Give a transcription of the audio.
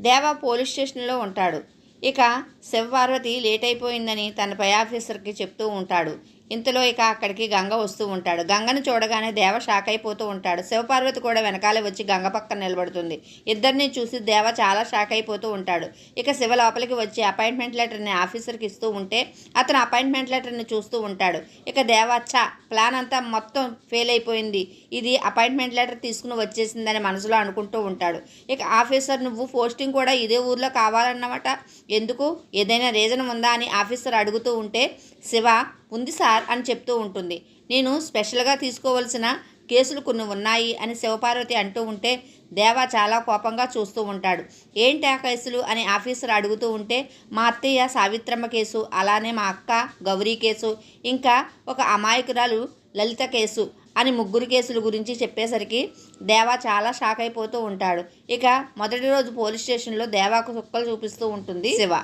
దేవ పోలీస్ స్టేషన్లో ఉంటాడు. ఇక శివపార్వతి లేట్ అయిపోయిందని తన పై ఆఫీసర్కి చెప్తూ ఉంటాడు. ఇంతలో ఇక అక్కడికి గంగ వస్తూ ఉంటాడు. గంగను చూడగానే దేవ షాక్ అయిపోతూ ఉంటాడు. శివపార్వతి కూడా వెనకాలే వచ్చి గంగ పక్కన నిలబడుతుంది. ఇద్దరిని చూసి దేవ చాలా షాక్ అయిపోతూ ఉంటాడు. ఇక శివ లోపలికి వచ్చి అపాయింట్మెంట్ లెటర్ని ఆఫీసర్కి ఇస్తూ ఉంటే అతను అపాయింట్మెంట్ లెటర్ని చూస్తూ ఉంటాడు. ఇక దేవ ప్లాన్ అంతా మొత్తం ఫెయిల్ అయిపోయింది, ఇది అపాయింట్మెంట్ లెటర్ తీసుకుని వచ్చేసిందని మనసులో అనుకుంటూ ఉంటాడు. ఇక ఆఫీసర్, నువ్వు పోస్టింగ్ కూడా ఇదే ఊర్లో కావాలన్నమాట, ఎందుకు, ఏదైనా రీజన్ ఉందా అని ఆఫీసర్ అడుగుతూ ఉంటే శివ ఉంది సార్ అని చెప్తూ ఉంటుంది. నేను స్పెషల్గా తీసుకోవాల్సిన కేసులు కొన్ని ఉన్నాయి అని శివపార్వతి అంటూ ఉంటే దేవ చాలా కోపంగా చూస్తూ ఉంటాడు. ఏంటి ఆ కేసులు అని ఆఫీసర్ అడుగుతూ ఉంటే మా అత్తయ్య సావిత్రమ్మ కేసు, అలానే మా అక్క గౌరీ కేసు, ఇంకా ఒక అమాయకురాలు లలిత కేసు అని 3 కేసుల గురించి చెప్పేసరికి దేవ చాలా షాక్ అయిపోతూ ఉంటాడు. ఇక మొదటి రోజు పోలీస్ స్టేషన్లో దేవాకు చుక్కలు చూపిస్తూ ఉంటుంది శివ.